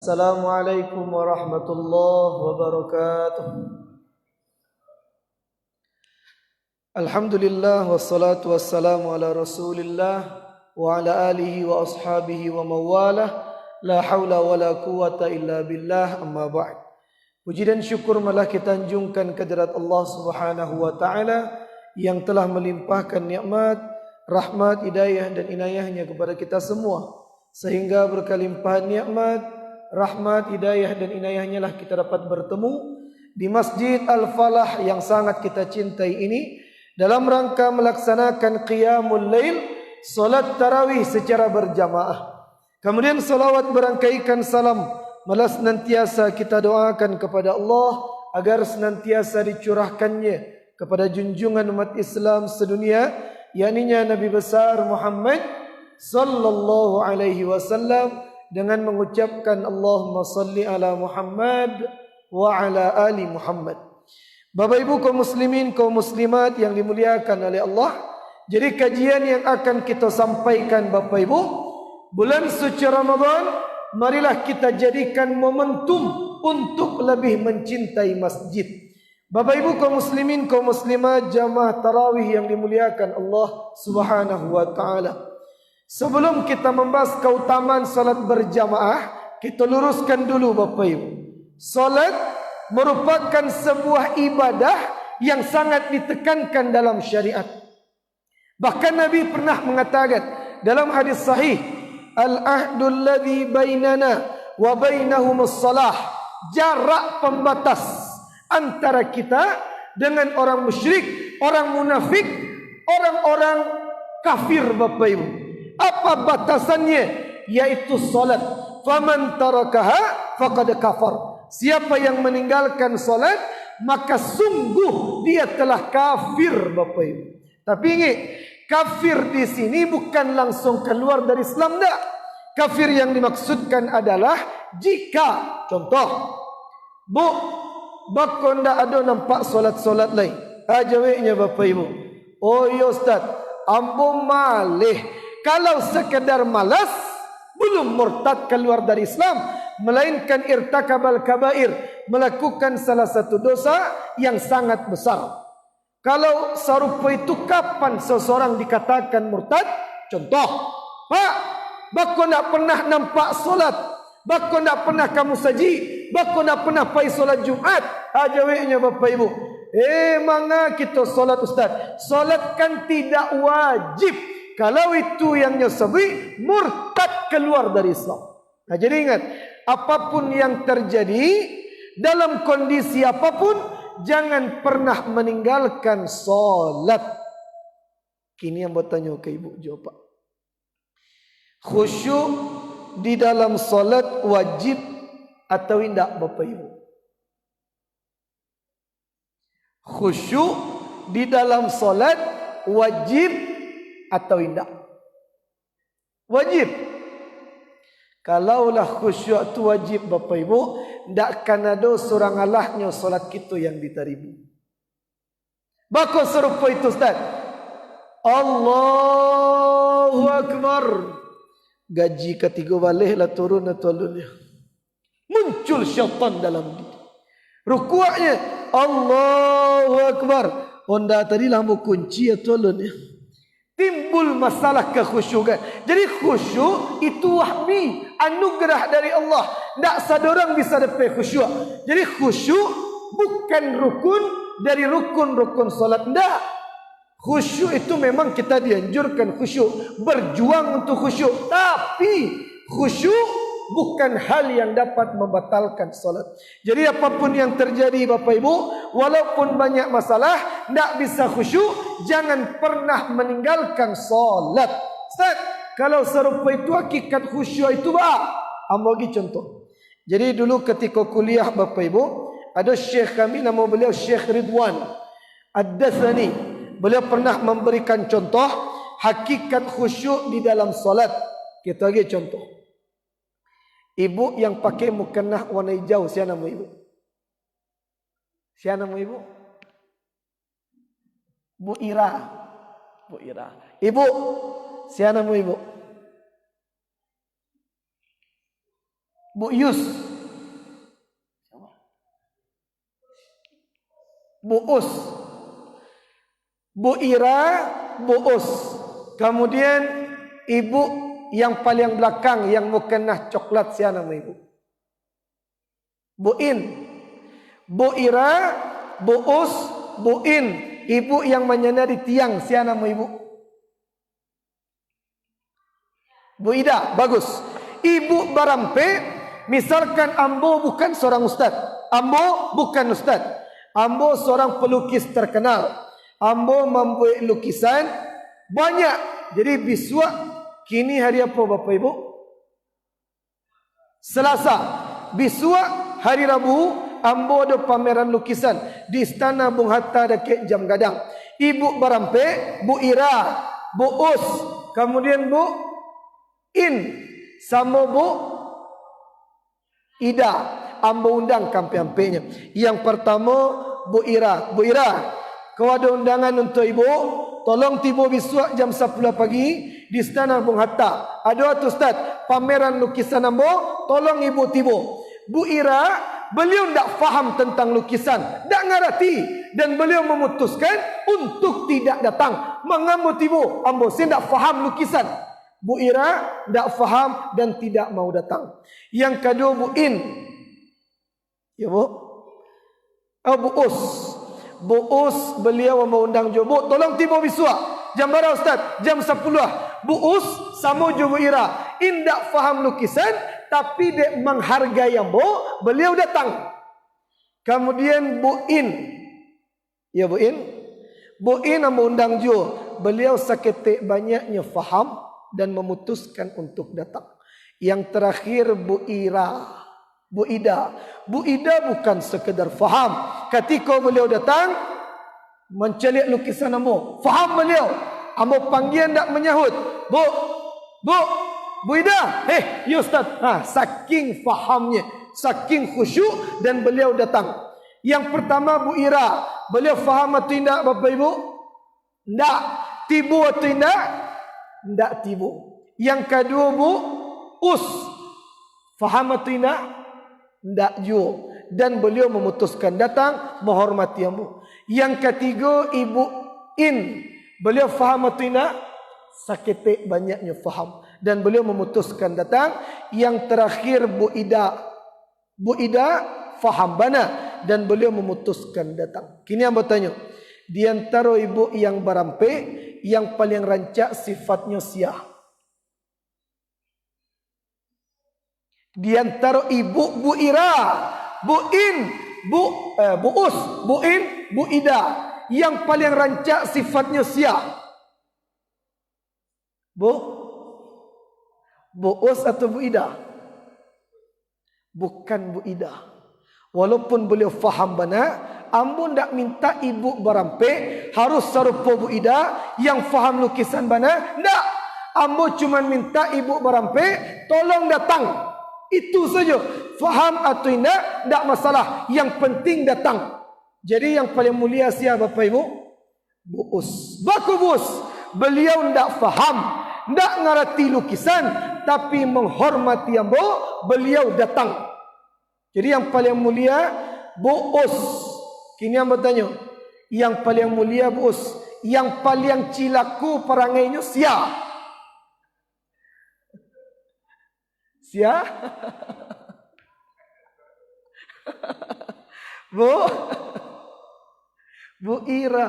Assalamualaikum warahmatullahi wabarakatuh. Alhamdulillah wassalatu wassalamu ala Rasulillah wa ala alihi wa ashabihi wa mawalah. La haula wa la quwata illa billah, amma ba'd. Puji dan syukur malah kita anjungkan kehadirat Allah Subhanahu wa taala yang telah melimpahkan nikmat, rahmat, hidayah dan inayahnya kepada kita semua, sehingga berkelimpahan nikmat, rahmat, hidayah dan inayahnya lah kita dapat bertemu di Masjid Al-Falah yang sangat kita cintai ini dalam rangka melaksanakan Qiyamul Lail, solat tarawih secara berjamaah. Kemudian salawat berangkaikan salam malah senantiasa kita doakan kepada Allah agar senantiasa dicurahkannya kepada junjungan umat Islam sedunia, yakninya Nabi besar Muhammad sallallahu alaihi wasallam, dengan mengucapkan Allahumma salli ala Muhammad wa ala ali Muhammad. Bapak Ibu kaum muslimin, kaum muslimat yang dimuliakan oleh Allah, jadi kajian yang akan kita sampaikan Bapak Ibu, bulan suci Ramadan, marilah kita jadikan momentum untuk lebih mencintai masjid. Bapak Ibu kaum muslimin, kaum muslimat, jamaah tarawih yang dimuliakan Allah Subhanahu wa taala. Sebelum kita membahas keutamaan salat berjamaah, kita luruskan dulu Bapak Ibu. Salat merupakan sebuah ibadah yang sangat ditekankan dalam syariat. Bahkan Nabi pernah mengatakan dalam hadis sahih, al-ahdul ladzi bainana wa bainahumus salah. Jarak pembatas antara kita dengan orang musyrik, orang munafik, orang-orang kafir Bapak Ibu. Apa batasannya? Yaitu salat. Faman tarakaha faqad kafar. Siapa yang meninggalkan salat, maka sungguh dia telah kafir Bapak Ibu. Tapi ingat, kafir di sini bukan langsung keluar dari Islam dah. Kafir yang dimaksudkan adalah jika contoh, Bu, bako ndak ada nampak solat-solat lain. Ajaweknya Bapak Ibu. Oh ya Ustaz, ambo malih. Kalau sekedar malas, belum murtad keluar dari Islam, melainkan irtakabal kabair, melakukan salah satu dosa yang sangat besar. Kalau serupa itu kapan seseorang dikatakan murtad? Contoh, Pak, bako nak pernah nampak solat, bako nak pernah kamu saji, bako nak pernah pergi solat Jumat. Jawabnya Bapak Ibu, mana kita solat Ustaz? Solat kan tidak wajib. Kalau itu yang nyesebi, murtad keluar dari Islam. Nah, jadi ingat, apapun yang terjadi, dalam kondisi apapun, jangan pernah meninggalkan solat. Kini yang bertanya ke ibu, jawab Pak. Khusyuk di dalam solat wajib atau tidak Bapak Ibu? Khusyuk di dalam solat wajib atau tidak? Wajib. Kalaulah khusyuk itu wajib Bapak Ibu, tidak akan ada seorang Allahnya solat kita yang diterima. Bako serupa itu Ustaz, Allahu Akbar, gaji ketiga baliklah turun atau alunnya, muncul syaitan dalam diri. Rukuknya Allahu Akbar, onda tadi lah mau kunci atau alunnya, timbul masalah kekhusyukan. Jadi khusyuk itu wahmi, anugerah dari Allah. Tak sadorang bisa dapat khusyuk. Jadi khusyuk bukan rukun dari rukun-rukun solat. Tak. Khusyuk itu memang kita dianjurkan khusyuk, berjuang untuk khusyuk. Tapi khusyuk bukan hal yang dapat membatalkan solat. Jadi apapun yang terjadi Bapak Ibu, walaupun banyak masalah, tidak bisa khusyuk, jangan pernah meninggalkan solat. Ustaz, kalau serupa itu hakikat khusyuk itu apa? Ambil lagi contoh. Jadi dulu ketika kuliah Bapak Ibu, ada syekh kami, nama beliau Syekh Ridwan Ad-Dathani. Beliau pernah memberikan contoh hakikat khusyuk di dalam solat. Kita lagi contoh. Ibu yang pakai mukena warna hijau, siapa nama ibu? Siapa nama ibu? Bu Ira. Bu Ira. Ibu, siapa nama ibu? Bu Yus, Bu Us, Bu Ira, Bu Us. Kemudian ibu yang paling belakang yang mukenah coklat, siapa nama ibu? Bu In, Bu Ira, Bu Us, Bu In. Ibu yang menyandari tiang, siapa nama ibu? Bu Ida. Bagus. Ibu Barampe, misalkan ambo bukan seorang ustaz. Ambo bukan ustaz. Ambo seorang pelukis terkenal. Ambo membuat lukisan banyak. Jadi biswa kini hari apa Bapak Ibu? Selasa. Biswa hari Rabu ambo ada pameran lukisan di Istana Bung Hatta dekat Jam Gadang. Ibu Barampe, Bu Ira, Bu Us, kemudian Bu In sama Bu Ida. Ambo undang kampe-ampenya. Yang pertama Bu Ira. Bu Ira, kau ada undangan untuk ibu. Tolong tiba besok jam 10 pagi di Istana Bung Hatta. Ada tu Ustaz, pameran lukisan ambo. Tolong ibu tiba. Bu Ira, beliau tidak faham tentang lukisan, tidak ngerti, dan beliau memutuskan untuk tidak datang. Mengambo tiba, ambo saya tidak faham lukisan. Bu Ira tidak faham dan tidak mau datang. Yang kedua Bu In, ya Bu, Bu Us. Bu Us beliau mau undang jo. Bu, tolong tiba besok. Jam berapa Ustaz? Jam 10. Bu Us sama jo Bu Ira. In tidak faham lukisan, tapi dia menghargai ambo, beliau datang. Kemudian Bu In, ya Bu In, Bu In ambo undang jo. Beliau seketik banyaknya faham dan memutuskan untuk datang. Yang terakhir Bu Ira, Bu Ida. Bu Ida bukan sekedar faham. Ketika beliau datang, mencelik lukisan ambo, faham beliau. Ambo panggil tak menyahut. Bu, Bu, Bu Ida, ya Ustaz. Saking fahamnya, saking khusyuk, dan beliau datang. Yang pertama Bu Ira, beliau faham atau tidak Bapak Ibu? Tidak. Tibu atau tidak? Tidak tibu. Yang kedua Bu Us, faham atau tidak? Tidak juga. Dan beliau memutuskan datang, menghormati ambo. Yang ketiga Ibu In, beliau faham atau tidak? Seketik banyaknya faham, dan beliau memutuskan datang. Yang terakhir Bu Ida. Bu Ida faham bana, dan beliau memutuskan datang. Kini ambo tanya, di antara ibu yang Barampe, yang paling rancak sifatnya siah? Di antara ibu Bu Ira, Bu In, Bu Us, Bu In, Bu Ida, yang paling rancak sifatnya siah? Bu Us atau Bu Ida? Bukan Bu Ida. Walaupun beliau faham benar, ambo tidak minta ibu Barampe harus serupa Bu Ida yang faham lukisan benar. Tidak. Ambo cuma minta ibu Barampe tolong datang. Itu saja. Faham atau tidak masalah. Yang penting datang. Jadi yang paling mulia siapa Bapak Ibu? Bu Us. Baku Bu Us. Beliau tidak faham, tidak ngerti lukisan, tapi menghormati ambo, beliau datang. Jadi yang paling mulia Bu Us. Kini ambo tanya, yang paling mulia Bu Us, yang paling cilaku perangainya sia? Sia? Bu Ira.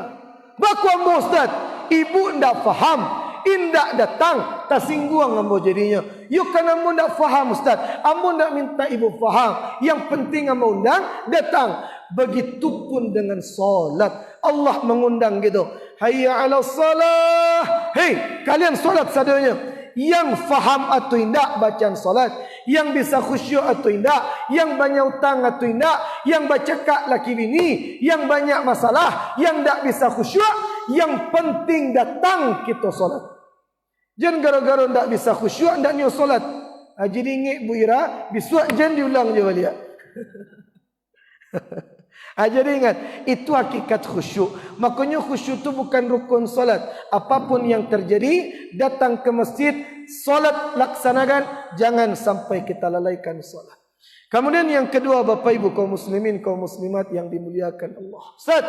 Baku ambo Ustaz, ibu tidak faham, tidak datang, tersinggung ambo jadinya. Yuk kan ambo tidak faham Ustaz, ambo tidak minta ibu faham. Yang penting ambo undang, datang. Begitupun dengan solat. Allah mengundang gitu. Hayya ala salah. Hei, kalian solat sadanya. Yang faham atau tidak bacaan solat, yang bisa khusyuk atau tidak, yang banyak utang atau tidak, yang bercakap laki bini, yang banyak masalah, yang tidak bisa khusyuk, yang penting datang kita solat. Jangan gara-gara tidak bisa khusyuk tidak niat solat. Jadi ingat Bu Ira, besok jangan diulang je balik. Jadi ingat, itu hakikat khusyuk. Makanya khusyuk itu bukan rukun solat. Apapun yang terjadi, datang ke masjid, solat laksanakan, jangan sampai kita lalaikan solat. Kemudian yang kedua, Bapak Ibu kaum muslimin, kaum muslimat yang dimuliakan Allah. Ustaz,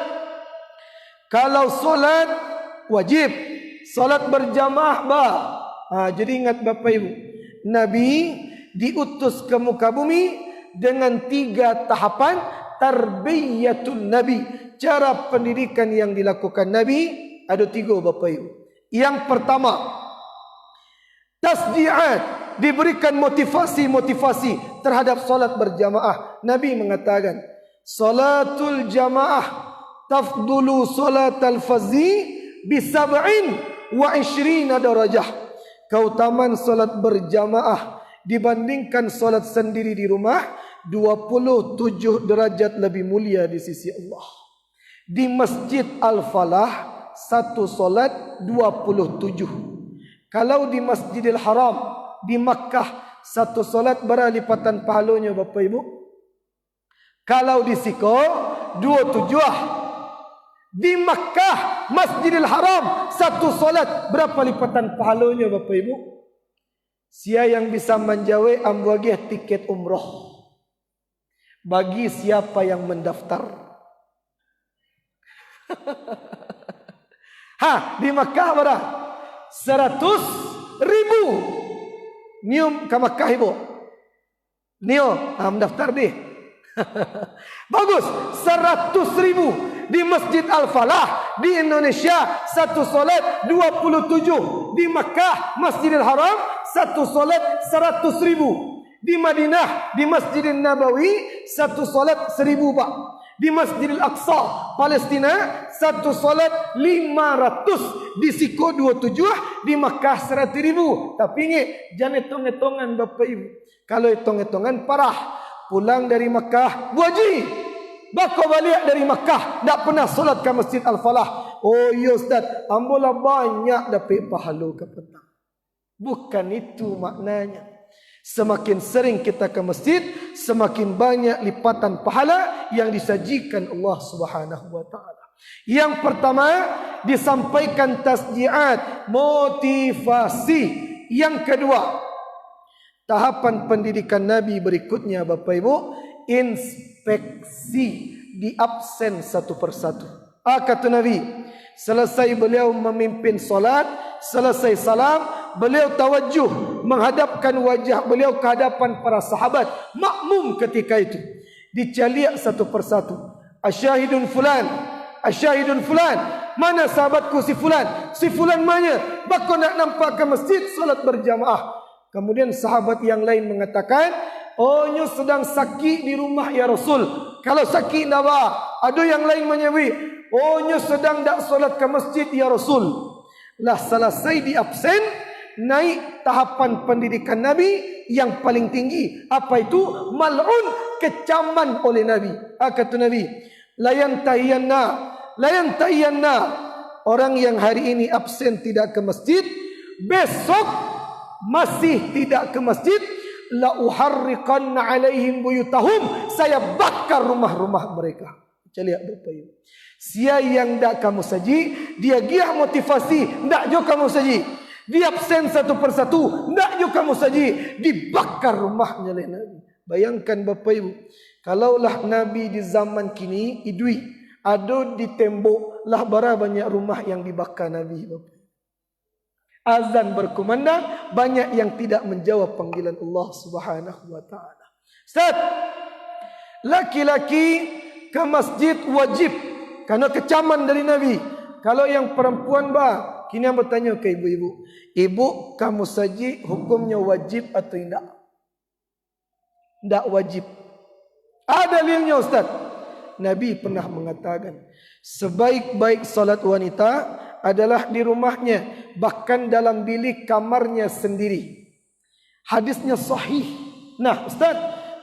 kalau solat wajib, solat berjamaah jadi ingat Bapak Ibu, Nabi diutus ke muka bumi dengan 3 tahapan tarbiyatun Nabi. Cara pendidikan yang dilakukan Nabi ada 3 Bapak Ibu. Yang pertama, tasdiat, diberikan motivasi terhadap solat berjamaah. Nabi mengatakan, salatul jamaah tafdulu salatal fazi bi 27 darajah. Keutamaan solat berjamaah dibandingkan solat sendiri di rumah 27 derajat lebih mulia di sisi Allah. Di Masjid Al-Falah satu solat 27. Kalau di Masjidil Haram di Makkah satu solat berapa lipatan pahalanya Bapak Ibu? Kalau di Siko 27. Di Makkah Masjidil Haram satu solat berapa lipatan pahalanya Bapak Ibu? Sia yang bisa menjawab ambuagih tiket umroh bagi siapa yang mendaftar. Di Makkah berapa? 100.000. Nium ke Makkah Ibu. Nio, mendaftar deh. Bagus, 100.000 di Masjid Al-Falah di Indonesia satu solat 27. Di Makkah Masjidil Haram satu solat 100.000. Di Madinah di Masjidil Nabawi satu solat 1.000 Pak. Di Masjidil Aqsa Palestina satu solat 500. Di Siko 27, di Makkah 100.000. Tapi ini jangan hitung-hitungan Bapak Ibu. Kalau hitung-hitungan parah. Pulang dari Makkah wajib. Bako balik dari Makkah tak pernah solat ke Masjid Al-Falah. Oh ya Ustaz, ambolah banyak dapat pahala ke petang. Bukan itu maknanya. Semakin sering kita ke masjid, semakin banyak lipatan pahala yang disajikan Allah Subhanahu wa taala. Yang pertama, disampaikan tasjiat, motivasi. Yang kedua, tahapan pendidikan Nabi berikutnya Bapak Ibu, inspeksi, di absen satu persatu. Kata Nabi, selesai beliau memimpin solat, selesai salam, beliau tawajuh menghadapkan wajah beliau ke hadapan para sahabat makmum ketika itu. Dicaliak satu persatu. Asyahidun fulan, asyahidun fulan. Mana sahabatku si fulan? Si fulan mana? Bako nak nampak ke masjid solat berjamaah. Kemudian sahabat yang lain mengatakan, oh nyu sedang sakit di rumah ya Rasul. Kalau sakit dah bah. Ada yang lain menyewi, oh nyu sedang tak solat ke masjid ya Rasul. Lah selesai di absen, naik tahapan pendidikan Nabi yang paling tinggi. Apa itu? Mal'un, kecaman oleh Nabi. Kata Nabi, layan tahiyanna, orang yang hari ini absen tidak ke masjid, besok masih tidak ke masjid, la uharriqanna alaihim buyutahum, saya bakar rumah-rumah mereka. Lihat Bapak Ibu. Sia yang tak kamu saji, dia giah motivasi, tak jo kamu saji. Dia absen satu persatu, tak jo kamu saji, dibakar rumahnya oleh Nabi. Bayangkan Bapak Ibu, kalaulah Nabi di zaman kini idui, ada di tembok lah bara banyak rumah yang dibakar Nabi Bapak. Azan berkumandang, banyak yang tidak menjawab panggilan Allah Subhanahu wa taala. Ustaz, laki-laki ke masjid wajib karena kecaman dari Nabi. Kalau yang perempuan bah, kini yang bertanya ke ibu-ibu, ibu kamu saji hukumnya wajib atau tidak? Tidak wajib. Ada dalilnya Ustaz. Nabi pernah mengatakan, sebaik-baik salat wanita adalah di rumahnya, bahkan dalam bilik kamarnya sendiri. Hadisnya sahih. Nah Ustaz,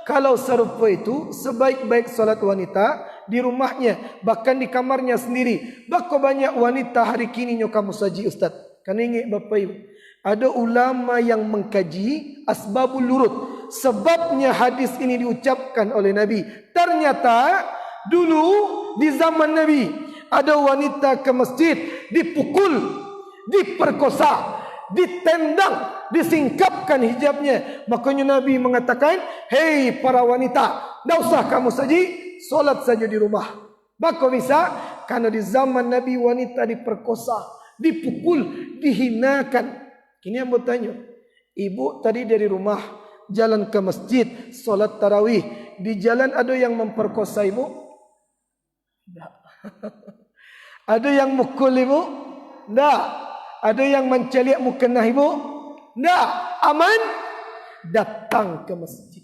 kalau serupa itu, sebaik-baik salat wanita di rumahnya, bahkan di kamarnya sendiri. Bako banyak wanita hari kini kamu saji Ustaz. Kan ingat Bapak Ibu, ada ulama yang mengkaji asbabul lurut, sebabnya hadis ini diucapkan oleh Nabi. Ternyata dulu di zaman Nabi ada wanita ke masjid dipukul, diperkosa, ditendang, disingkapkan hijabnya. Makanya Nabi mengatakan, hei para wanita, tidak usah kamu saji, solat saja di rumah. Maka bisa, karena di zaman Nabi wanita diperkosa, dipukul, dihinakan. Kini yang bertanya, ibu tadi dari rumah jalan ke masjid, solat tarawih, di jalan ada yang memperkosa ibu? Tidak. Ada yang mukul ibu? Tidak. Ada yang menceliak mukena ibu? Tidak. Aman? Datang ke masjid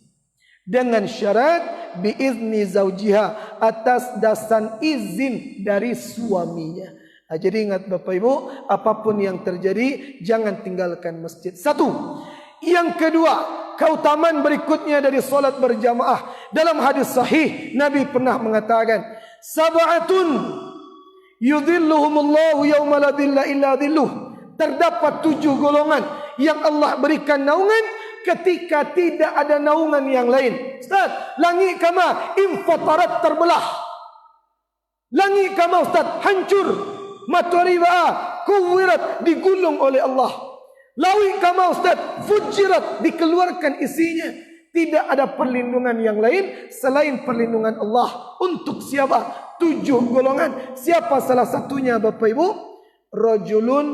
dengan syarat biizni zaujiha, atas dasar izin dari suaminya. Jadi ingat Bapak Ibu, apapun yang terjadi jangan tinggalkan masjid. Satu. Yang kedua, keutamaan berikutnya dari solat berjamaah. Dalam hadis sahih Nabi pernah mengatakan, sab'atun yudhilluhumullahu yawma la dhilla illa dhilluh. Terdapat 7 golongan yang Allah berikan naungan ketika tidak ada naungan yang lain. Ustaz, langit kama infatarat, terbelah. Langit kama Ustaz hancur. Matahari kuwirat, digulung oleh Allah. Lawi kama Ustaz fujirat, dikeluarkan isinya. Tidak ada perlindungan yang lain selain perlindungan Allah. Untuk siapa? 7 golongan. Siapa salah satunya Bapak Ibu? Rajulun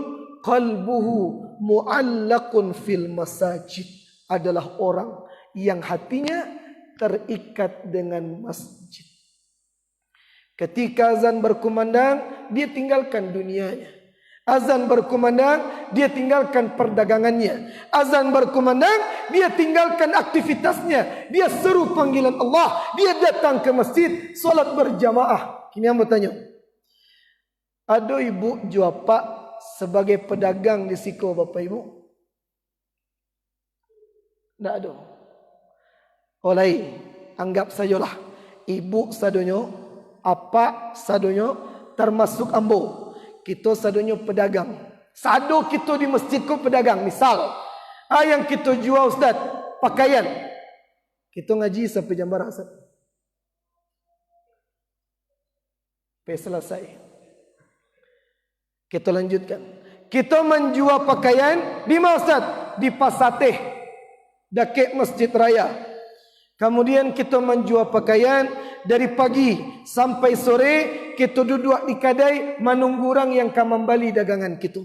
qalbuhu mu'allaqun fil masajid. Adalah orang yang hatinya terikat dengan masjid. Ketika azan berkumandang, dia tinggalkan dunianya. Azan berkumandang, dia tinggalkan perdagangannya. Azan berkumandang, dia tinggalkan aktivitasnya. Dia seru panggilan Allah. Dia datang ke masjid, solat berjamaah. Kini yang bertanya, ada ibu jual pak sebagai pedagang di Siko Bapak Ibu? Tidak ada. Oleh, anggap sajalah ibu sadonyo, apa sadonyo, termasuk ambo. Kita sadonyo pedagang. Sado kita di masjid ko pedagang. Misal, yang kita jual Ustaz, pakaian. Kita ngaji sampai jam berapa Ustaz? Sampai selesai. Kita lanjutkan. Kita menjual pakaian di mana Ustaz? Di Pasateh, dekat Masjid Raya. Kemudian kita menjual pakaian dari pagi sampai sore. Kita duduk di kedai menunggu orang yang akan membeli dagangan kita.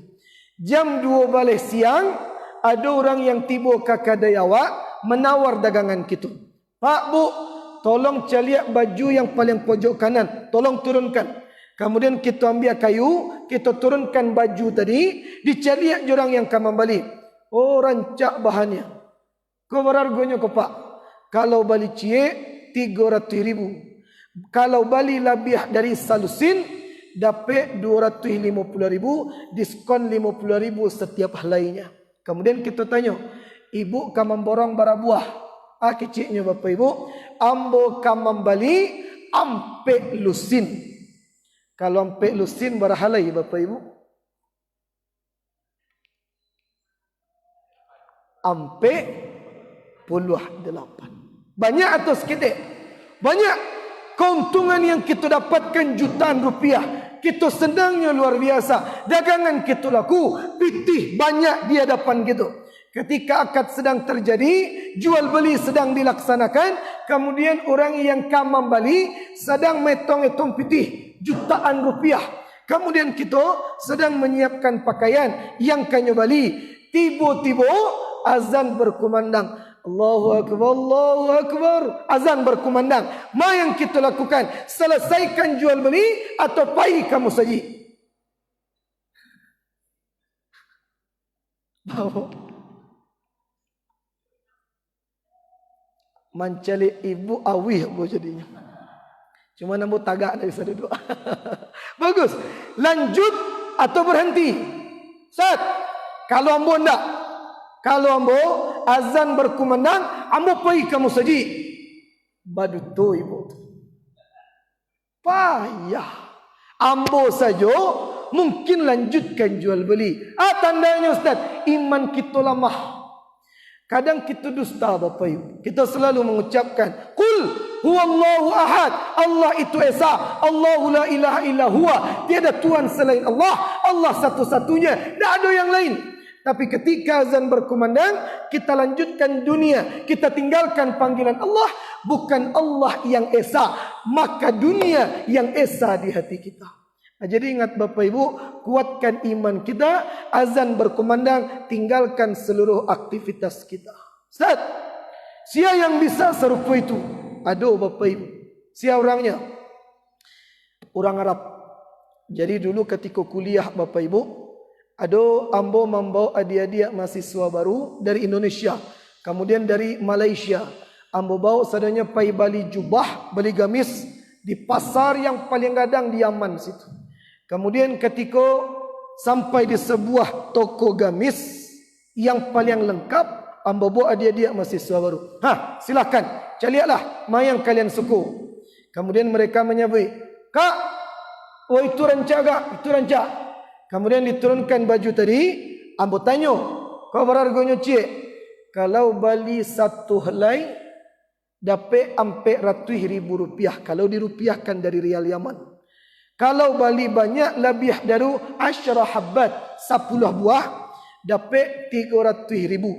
Jam 2 balik siang, ada orang yang tiba ke kedai awak menawar dagangan kita. Pak, Bu, tolong caliak baju yang paling pojok kanan. Tolong turunkan. Kemudian kita ambil kayu, kita turunkan baju tadi, dicaliak orang yang akan membeli. Oh, rancak bahannya. Kau berharganya kau Pak? Kalau beli cie 300.000. Kalau beli lebih dari salusin, dapat 250.000, diskon 50.000 setiap helainya. Kemudian kita tanya, ibu kan memborong bara buah? Keciknya Bapak Ibu, ambo kan membeli ampe lusin. Kalau ampe lusin barahalai Bapak Ibu? Ampe puluh 8. Banyak atau sedikit? Banyak. Keuntungan yang kita dapatkan jutaan rupiah. Kita senangnya luar biasa. Dagangan kita laku, pitih banyak di hadapan kita. Ketika akad sedang terjadi, jual beli sedang dilaksanakan, kemudian orang yang kam membeli sedang metong-metong pitih jutaan rupiah. Kemudian kita sedang menyiapkan pakaian yang kanya beli. Tiba-tiba azan berkumandang. Allahu Akbar, Allahu Akbar. Azan berkumandang. Ma yang kita lakukan? Selesaikan jual beli atau pai kamu saji? Mencari ibu awih bu jadinya. Cuma nampak tagak dari sana duduk. Bagus. Lanjut atau berhenti? Ustaz, kalau ambo enggak, kalau ambo azan berkumandang, ambo pergi kamu saji. Baduto ibu. Payah. Ambo saja mungkin lanjutkan jual beli. Tandanya Ustaz, iman kita lemah. Kadang kita dusta Bapak Ibu. Kita selalu mengucapkan, Qul huwallahu ahad. Allah itu esa. Allahu la ilaha illa huwa. Tiada Tuhan selain Allah. Allah satu-satunya. Tidak ada yang lain. Tapi ketika azan berkumandang, kita lanjutkan dunia, kita tinggalkan panggilan Allah. Bukan Allah yang esa, maka dunia yang esa di hati kita. Jadi ingat Bapak Ibu, kuatkan iman kita. Azan berkumandang, tinggalkan seluruh aktivitas kita. Ustaz, siapa yang bisa serupa itu? Aduh Bapak Ibu, siapa orangnya? Orang Arab. Jadi dulu ketika kuliah Bapak Ibu, ada ambo membawa adik-adik mahasiswa baru dari Indonesia, kemudian dari Malaysia. Ambo bawa sadanya pai bali jubah, beli gamis di pasar yang paling gadang di Yaman situ. Kemudian ketika sampai di sebuah toko gamis yang paling lengkap, ambo bawa adik-adik mahasiswa baru. Silakan, carilah mana yang kalian suka. Kemudian mereka menyebut, "Kak, oh itu rancak kak, itu rancak." Kemudian diturunkan baju tadi, ambo tanya, "Kau berharganya cik?" Kalau bali satu helai, dapat 400.000 rupiah. Kalau dirupiahkan dari rial Yaman. Kalau bali banyak, lebih dari 10 habbat, 10 buah, dapat 300.000.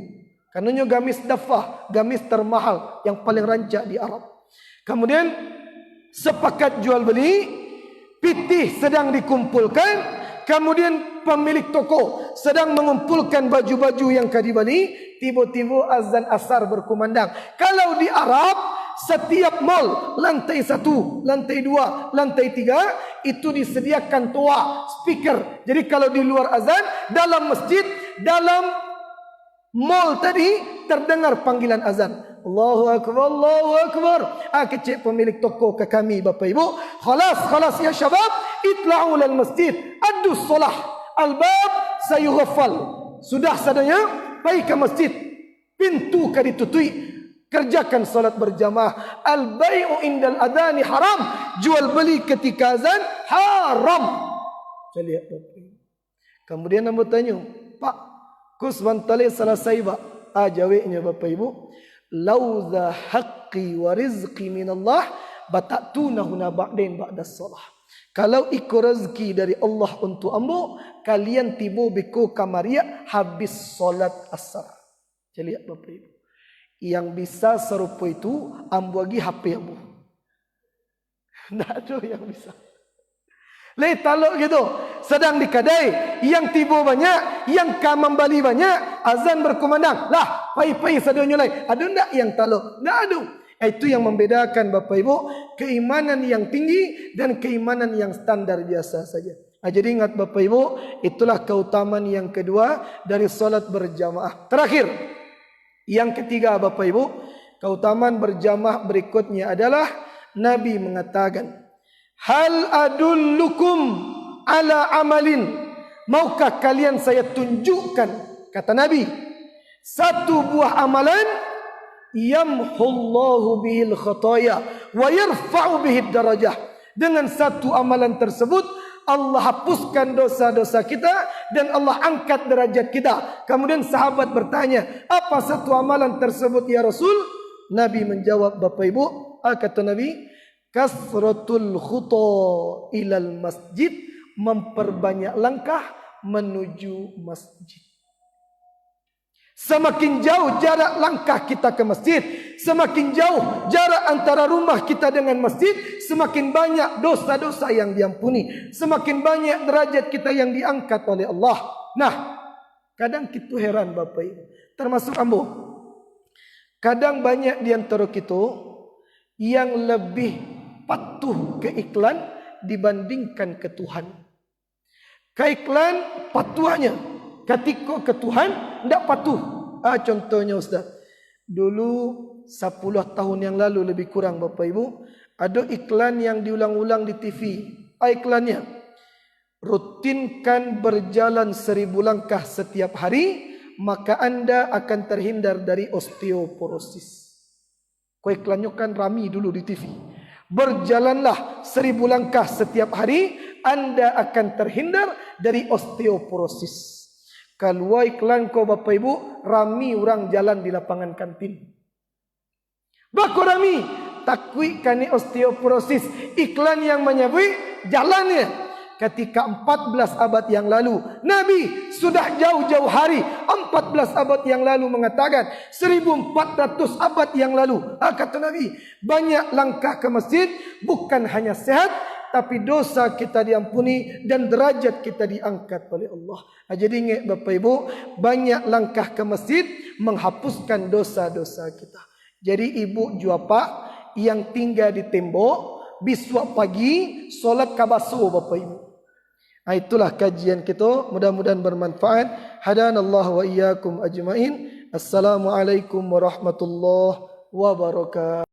Karena gamis dafah, gamis termahal, yang paling rancak di Arab. Kemudian, sepakat jual beli, pitih sedang dikumpulkan. Kemudian pemilik toko sedang mengumpulkan baju-baju yang kadi bali. Tiba-tiba azan asar berkumandang. Kalau di Arab, setiap mal, lantai 1, lantai 2, lantai 3, itu disediakan toa, speaker. Jadi kalau di luar azan, dalam masjid, dalam mal tadi, terdengar panggilan azan. Allahu Akbar, Allahu Akbar. Kecik pemilik toko ke kami Bapak Ibu, Khalas ya syabab, itla'u lal masjid, addu solah, al-bab sayughaffal. Sudah sadanya, pergi ke masjid, pintu ka ditutui, kerjakan solat berjamaah. Al-bai'u indal adani haram, jual beli ketika azan haram. Saya lihat Bapak Ibu. Kemudian nama tanya, "Pak, kusban tali selesai Pak?" Jawabnya Bapak Ibu, "Lau za haqqi wa rizqi minallah bata'tunahuna ba'dain ba'das salah." Kalau ikut rezeki dari Allah untuk ambo, kalian tiba beko kamaria habis solat asar. Jadi lihat Bapak Ibu, yang bisa serupa itu ambo lagi HP ambo. Tidak ada yang bisa. Talok gitu, sedang di kedai, yang tiba banyak, yang membeli banyak, azan berkumandang. Lah, pai-pai sadonyo lain. Ada enggak yang talok? Enggak ada. Itu yang membedakan Bapak Ibu, keimanan yang tinggi dan keimanan yang standar biasa saja. Jadi ingat Bapak Ibu, itulah keutamaan yang kedua dari solat berjamaah. Terakhir, yang ketiga Bapak Ibu, keutamaan berjamaah berikutnya adalah Nabi mengatakan, "Hal adullukum ala amalin." Maukah kalian saya tunjukkan, kata Nabi, satu buah amalan, yamhullahu bihil khataya wa yarfa'u bihid darajah. Dengan satu amalan tersebut, Allah hapuskan dosa-dosa kita dan Allah angkat derajat kita. Kemudian sahabat bertanya, "Apa satu amalan tersebut ya Rasul?" Nabi menjawab Bapak Ibu, kata Nabi, "Kasratul khuta ilal masjid." Memperbanyak langkah menuju masjid. Semakin jauh jarak langkah kita ke masjid, semakin jauh jarak antara rumah kita dengan masjid, semakin banyak dosa-dosa yang diampuni, semakin banyak derajat kita yang diangkat oleh Allah. Nah, kadang kita heran Bapak Ibu, termasuk ambo. Kadang banyak di antara kita yang lebih patuh ke iklan dibandingkan ke Tuhan. Ke iklan patuhnya, ketika ke Tuhan tidak patuh. Contohnya Ustaz, dulu 10 tahun yang lalu lebih kurang Bapak Ibu, ada iklan yang diulang-ulang di TV. Iklannya, rutinkan berjalan 1000 langkah setiap hari, maka Anda akan terhindar dari osteoporosis. Iklannya kan rami dulu di TV. Berjalanlah 1000 langkah setiap hari, Anda akan terhindar dari osteoporosis. Kalau iklan kau Bapak Ibu, rami orang jalan di lapangan kantin. Baku rami, takwi kani osteoporosis. Iklan yang menyebut jalannya. ketika 14 abad yang lalu Nabi sudah jauh-jauh hari 14 abad yang lalu mengatakan 1400 abad yang lalu kata Nabi, banyak langkah ke masjid bukan hanya sehat tapi dosa kita diampuni dan derajat kita diangkat oleh Allah. Jadi ingat Bapak Ibu, banyak langkah ke masjid menghapuskan dosa-dosa kita. Jadi ibu juapak yang tinggal di tembok, besok pagi solat kabaso Bapak Ibu. Itulah kajian kita, mudah-mudahan bermanfaat. Hadanallahu wa iyyakum ajmain. Assalamualaikum warahmatullahi wabarakatuh.